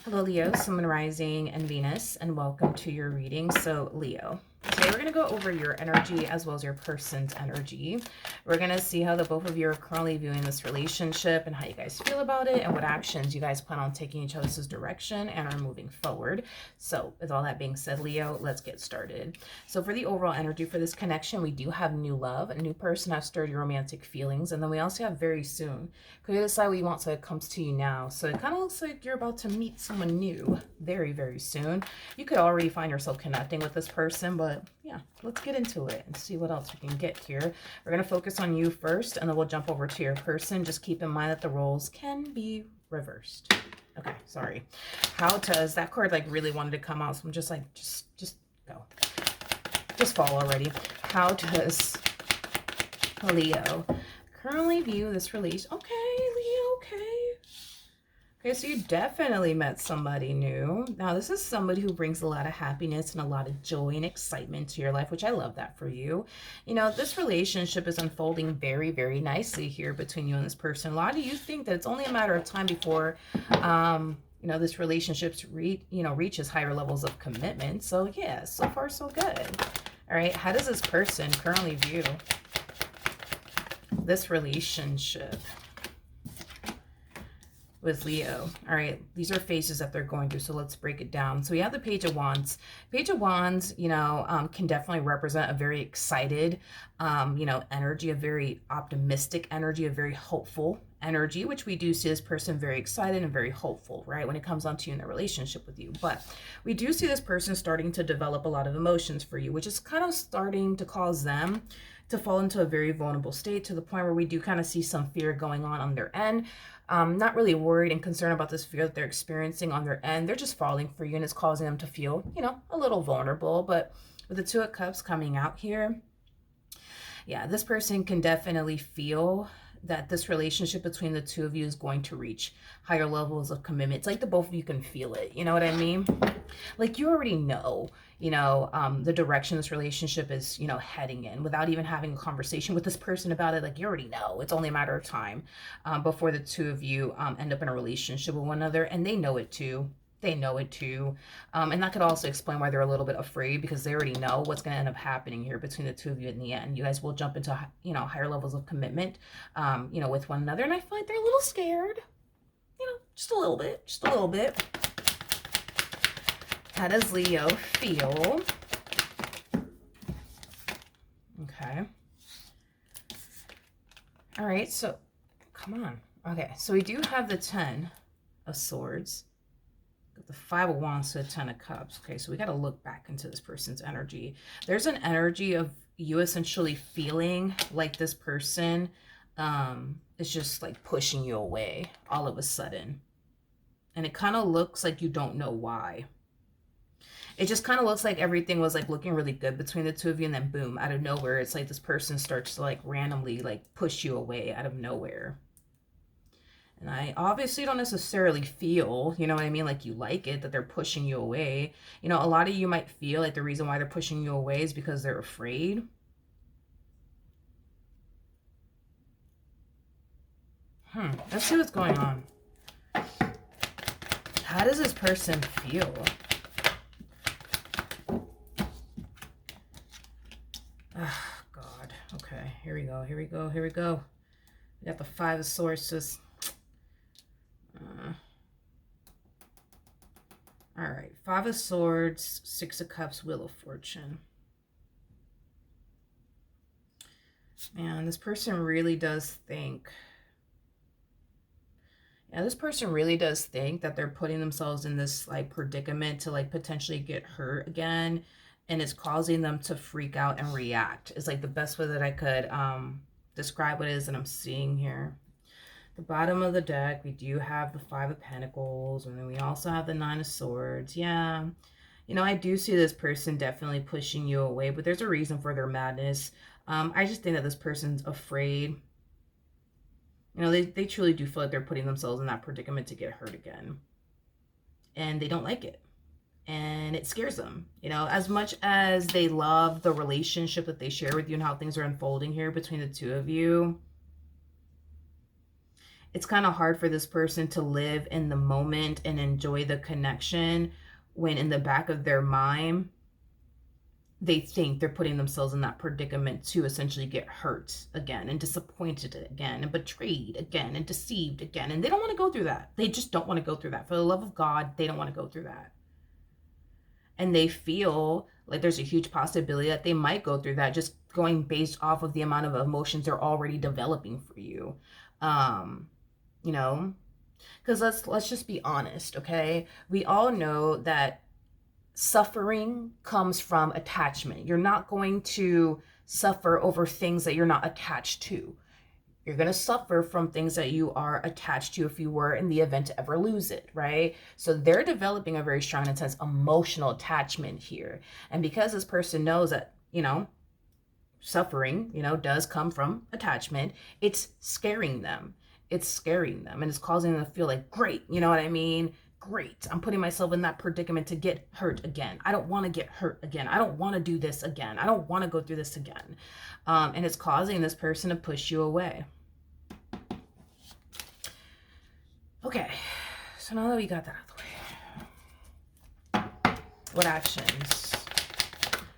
Hello, Leo, Sun, Rising, and Venus, and welcome to your reading. So, Leo, today we're going to go over your energy as well as your person's energy. We're going to see how the both of you are currently viewing this relationship and how you guys feel about it and what actions you guys plan on taking each other's direction and are moving forward. So, with all that being said, Leo, let's get started. So, for the overall energy for this connection, we do have new love, a new person has stirred your romantic feelings, and then we also have very soon. Could you decide what you want so it comes to you now? So, it kind of looks like you're about to meet someone new very, very soon. You could already find yourself connecting with this person, but yeah, let's get into it and see what else we can get here. We're going to focus on you first, and then we'll jump over to your person. Just keep in mind that the roles can be reversed. Okay, sorry. How does that card like really wanted to come out? So I'm just like, just go. Just fall already. How does Leo currently view this release? Okay, Leo, okay. Okay, so you definitely met somebody new. Now, this is somebody who brings a lot of happiness and a lot of joy and excitement to your life, which I love that for you. You know, this relationship is unfolding very, very nicely here between you and this person. A lot of you think that it's only a matter of time before, you know, this relationship's reaches higher levels of commitment. So, yeah, so far so good. All right, how does this person currently view this relationship with Leo? All right, these are phases that they're going through, so let's break it down. So we have the Page of Wands. Page of Wands, you know, can definitely represent a very excited, you know, energy, a very optimistic energy, a very hopeful energy, which we do see this person very excited and very hopeful, right, when it comes onto you in their relationship with you. But we do see this person starting to develop a lot of emotions for you, which is kind of starting to cause them to fall into a very vulnerable state, to the point where we do kind of see some fear going on their end. Not really worried and concerned about this fear that they're experiencing on their end. They're just falling for you, and it's causing them to feel, you know, a little vulnerable. But with the Two of Cups coming out here, yeah, this person can definitely feel that this relationship between the two of you is going to reach higher levels of commitment. It's like the both of you can feel it. You know what I mean? Like you already know, you know, the direction this relationship is, you know, heading in without even having a conversation with this person about it. Like you already know. It's only a matter of time before the two of you end up in a relationship with one another, and they know it too. They know it too. And that could also explain why they're a little bit afraid, because they already know what's going to end up happening here between the two of you in the end. You guys will jump into, you know, higher levels of commitment, you know, with one another. And I feel like they're a little scared, you know, just a little bit, just a little bit. How does Leo feel? Okay. All right. So come on. Okay. So we do have the 10 of Swords. The Five of Wands to the 10 of Cups. Okay, so we got to look back into this person's energy. There's an energy of you essentially feeling like this person is just like pushing you away all of a sudden. And it kind of looks like you don't know why. It just kind of looks like everything was like looking really good between the two of you, and then boom, out of nowhere, it's like this person starts to like randomly like push you away out of nowhere. And I obviously don't necessarily feel, you know what I mean, like you like it, that they're pushing you away. You know, a lot of you might feel like the reason why they're pushing you away is because they're afraid. Let's see what's going on. How does this person feel? Oh, God. Okay, here we go, here we go, here we go. We got the Five of Swords. Just all right, Five of Swords, Six of Cups, Wheel of Fortune. Man, this person really does think. Yeah, this person really does think that they're putting themselves in this like predicament to like potentially get hurt again, and it's causing them to freak out and react. It's like the best way that I could describe what it is that I'm seeing here. The bottom of the deck, we do have the Five of Pentacles, and then we also have the Nine of Swords. Yeah, you know, I do see this person definitely pushing you away, but there's a reason for their madness. I just think that this person's afraid. You know, they truly do feel like they're putting themselves in that predicament to get hurt again. And they don't like it. And it scares them. You know, as much as they love the relationship that they share with you and how things are unfolding here between the two of you, it's kind of hard for this person to live in the moment and enjoy the connection when in the back of their mind, they think they're putting themselves in that predicament to essentially get hurt again and disappointed again and betrayed again and deceived again. And they don't want to go through that. They just don't want to go through that. For the love of God, they don't want to go through that. And they feel like there's a huge possibility that they might go through that, just going based off of the amount of emotions they're already developing for you. You know, because let's just be honest, okay? We all know that suffering comes from attachment. You're not going to suffer over things that you're not attached to. You're going to suffer from things that you are attached to if you were in the event to ever lose it, right? So they're developing a very strong and intense emotional attachment here. And because this person knows that, you know, suffering, you know, does come from attachment, it's scaring them. It's scaring them and it's causing them to feel like, great, you know what I mean? Great, I'm putting myself in that predicament to get hurt again. I don't want to get hurt again. I don't want to do this again. I don't want to go through this again. And it's causing this person to push you away. Okay, so now that we got that out of the way, what actions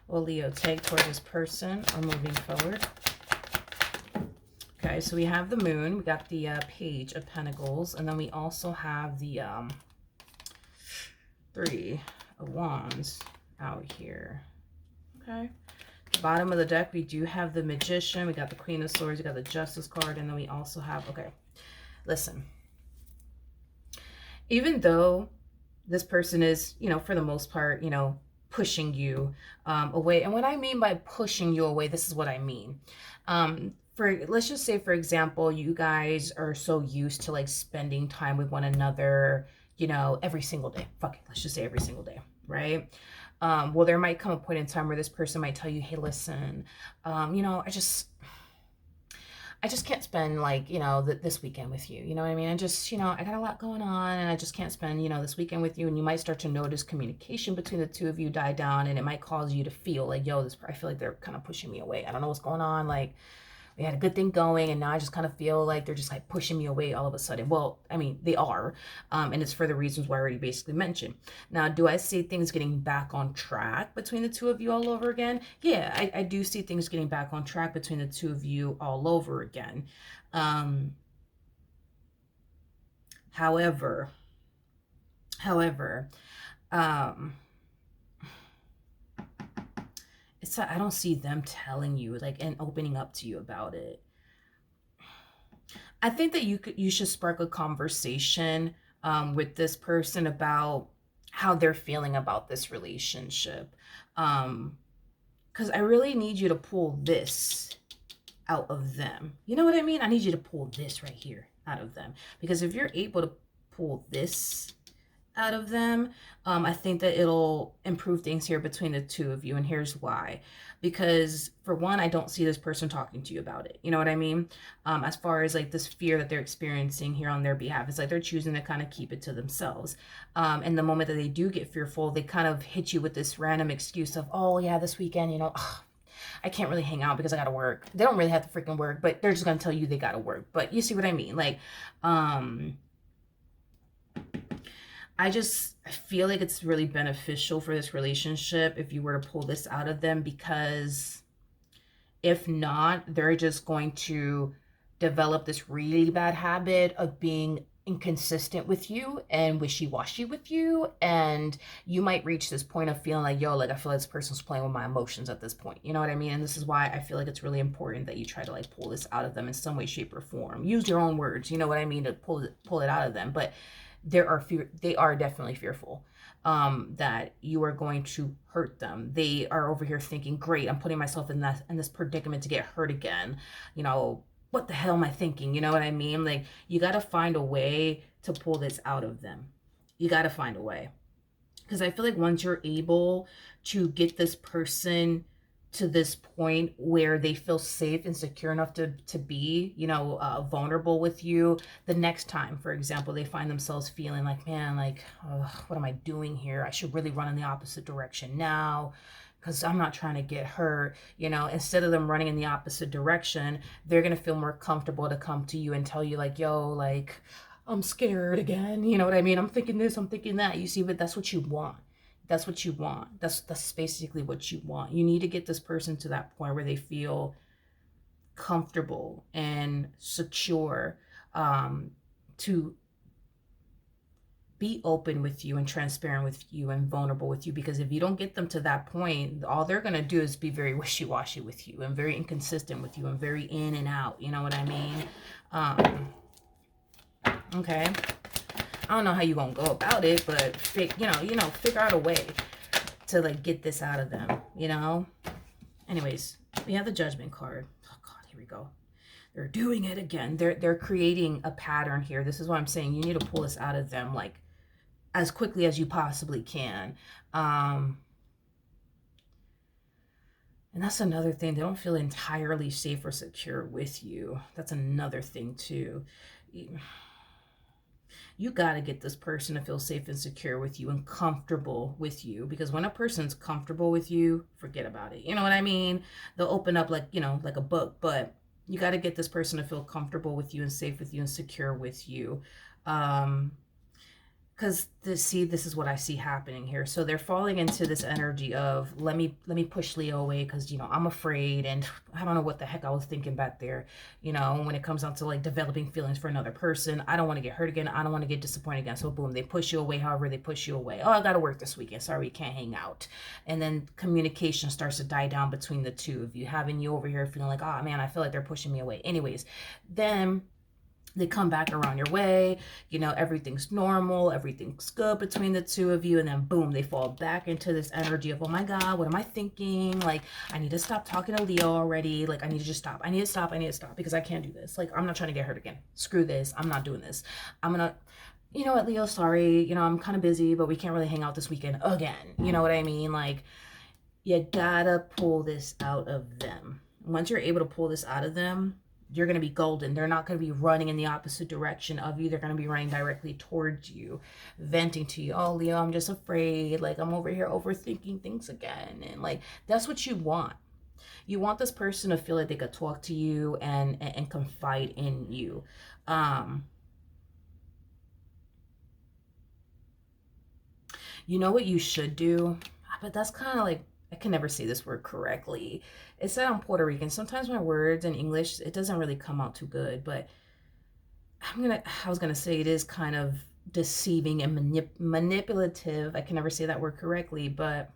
will Leo take towards this person or moving forward? Okay, so we have the moon, we got the page of pentacles, and then we also have the three of wands out here. Okay, the bottom of the deck, we do have the magician, we got the queen of swords, we got the justice card, and then we also have, okay, listen, even though this person is, you know, for the most part, you know, pushing you away, and what I mean by pushing you away, this is what I mean. Let's just say, for example, you guys are so used to like spending time with one another, you know, every single day. Fuck it, let's just say every single day, right? Well, there might come a point in time where this person might tell you, hey, listen, you know, I just can't spend like, you know, this weekend with you. You know what I mean? I just, you know, I got a lot going on and I just can't spend, you know, this weekend with you. And you might start to notice communication between the two of you die down, and it might cause you to feel like, yo, I feel like they're kind of pushing me away. I don't know what's going on. Like, we had a good thing going and now I just kind of feel like they're just like pushing me away all of a sudden. Well, I mean, they are, and it's for the reasons why I already basically mentioned. Now, do I see things getting back on track between the two of you all over again? Yeah, I do see things getting back on track between the two of you all over again. However, it's I don't see them telling you like and opening up to you about it. I think that you should spark a conversation with this person about how they're feeling about this relationship, because I really need you to pull this out of them. You know what I mean? I need you to pull this right here out of them, because if you're able to pull this out of them, I think that it'll improve things here between the two of you. And here's why. Because for one, I don't see this person talking to you about it. You know what I mean? As far as like this fear that they're experiencing here on their behalf, it's like they're choosing to kind of keep it to themselves. And the moment that they do get fearful, they kind of hit you with this random excuse of, oh yeah, this weekend, you know, I can't really hang out because I gotta work. They don't really have to freaking work, but they're just gonna tell you they gotta work. But you see what I mean? Like, I feel like it's really beneficial for this relationship if you were to pull this out of them, because if not, they're just going to develop this really bad habit of being inconsistent with you and wishy-washy with you, and you might reach this point of feeling like, yo, like I feel like this person's playing with my emotions at this point. You know what I mean? And this is why I feel like it's really important that you try to like pull this out of them in some way, shape, or form. Use your own words, you know what I mean, to pull it out of them. But they are definitely fearful that you are going to hurt them. They are over here thinking, great, I'm putting myself in this predicament to get hurt again. You know, what the hell am I thinking? You know what I mean? Like, you got to find a way to pull this out of them. You got to find a way. Because I feel like once you're able to get this person to this point where they feel safe and secure enough to be, you know, vulnerable with you, the next time, for example, they find themselves feeling like, man, like, what am I doing here? I should really run in the opposite direction now. because I'm not trying to get hurt. You know, instead of them running in the opposite direction, they're going to feel more comfortable to come to you and tell you like, yo, like, I'm scared again. You know what I mean? I'm thinking this, I'm thinking that. You see, but that's what you want. That's what you want. That's basically what you want. You need to get this person to that point where they feel comfortable and secure, to be open with you and transparent with you and vulnerable with you. Because if you don't get them to that point, all they're going to do is be very wishy-washy with you and very inconsistent with you and very in and out. You know what I mean? Okay. I don't know how you gonna go about it, but figure out a way to like get this out of them, you know? Anyways, we have the Judgment card. Oh God, here we go. They're doing it again. They're creating a pattern here. This is what I'm saying. You need to pull this out of them like as quickly as you possibly can. And that's another thing. They don't feel entirely safe or secure with you. That's another thing too. You got to get this person to feel safe and secure with you and comfortable with you, because when a person's comfortable with you, forget about it. You know what I mean? They'll open up like, you know, like a book, but you got to get this person to feel comfortable with you and safe with you and secure with you. Because this is what I see happening here. So they're falling into this energy of let me push Leo away because, you know, I'm afraid, and I don't know what the heck I was thinking back there. You know, when it comes down to like developing feelings for another person, I don't want to get hurt again. I don't want to get disappointed again. So boom, they push you away. However they push you away. Oh, I got to work this weekend. Sorry, we can't hang out. And then communication starts to die down between the two of you, having you over here feeling like, oh man, I feel like they're pushing me away. Anyways, then they come back around your way, you know, everything's normal, everything's good between the two of you, and then boom, they fall back into this energy of, oh my God, what am I thinking? Like, I need to stop talking to Leo already. Like, I need to just stop. I need to stop because I can't do this. Like, I'm not trying to get hurt again. Screw this. I'm not doing this. I'm gonna, you know what, Leo, sorry, you know, I'm kind of busy, but we can't really hang out this weekend again. You know what I mean? Like, you gotta pull this out of them. Once you're able to pull this out of them, you're going to be golden. They're not going to be running in the opposite direction of you. They're going to be running directly towards you, venting to you. Oh, Leo, I'm just afraid. Like, I'm over here overthinking things again. And like, that's what you want. You want this person to feel like they could talk to you and confide in you. You know what you should do? But that's kind of like, I can never say this word correctly. It said I'm Puerto Rican. Sometimes my words in English, it doesn't really come out too good, but I was gonna say it is kind of deceiving and manipulative. I can never say that word correctly, but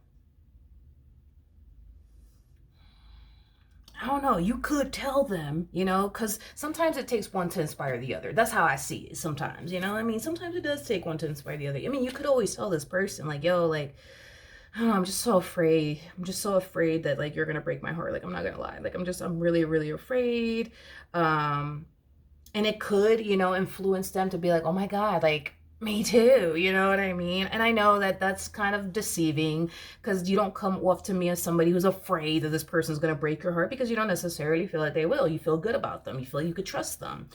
I don't know. You could tell them, you know, because sometimes it takes one to inspire the other. That's how I see it sometimes, you know? I mean, sometimes it does take one to inspire the other. I mean, you could always tell this person, like, yo, like, I don't know, I'm just so afraid. I'm just so afraid that like you're gonna break my heart. Like, I'm not gonna lie. Like, I'm really, really afraid. And it could, you know, influence them to be like, oh my God, like me too. You know what I mean? And I know that that's kind of deceiving because you don't come off to me as somebody who's afraid that this person's gonna break your heart, because you don't necessarily feel like they will. You feel good about them. You feel like you could trust them.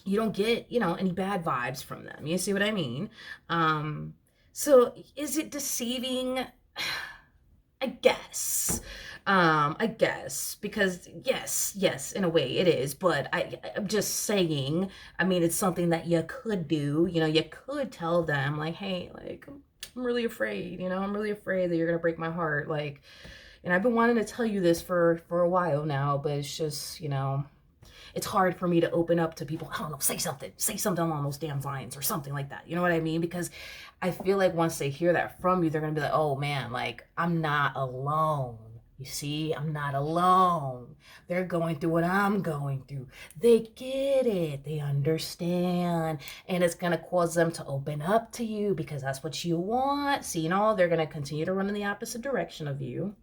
You don't get, you know, any bad vibes from them. You see what I mean? So is it deceiving? I guess. Because yes, in a way it is, but I'm just saying, I mean, it's something that you could do, you know, you could tell them like, hey, like, I'm really afraid, you know, I'm really afraid that you're going to break my heart. Like, and I've been wanting to tell you this for a while now, but it's just, you know, it's hard for me to open up to people. I don't know, say something along those damn lines or something like that. You know what I mean? Because I feel like once they hear that from you, they're going to be like, oh man, like, I'm not alone. You see, I'm not alone. They're going through what I'm going through. They get it. They understand. And it's going to cause them to open up to you because that's what you want. See, you know, they're going to continue to run in the opposite direction of you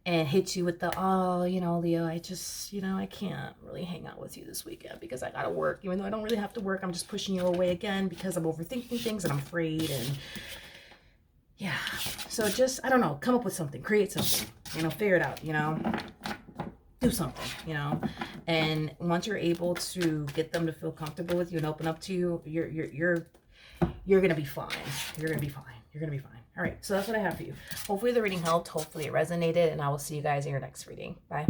and hit you with the, oh, you know, Leo, I just, you know, I can't really hang out with you this weekend because I gotta work. Even though I don't really have to work, I'm just pushing you away again because I'm overthinking things and I'm afraid. And yeah, so just, I don't know, come up with something, create something, you know, figure it out, you know, do something, you know. And once you're able to get them to feel comfortable with you and open up to you, you're gonna be fine. You're gonna be fine. You're gonna be fine. All right, so that's what I have for you. Hopefully the reading helped. Hopefully it resonated, and I will see you guys in your next reading. Bye.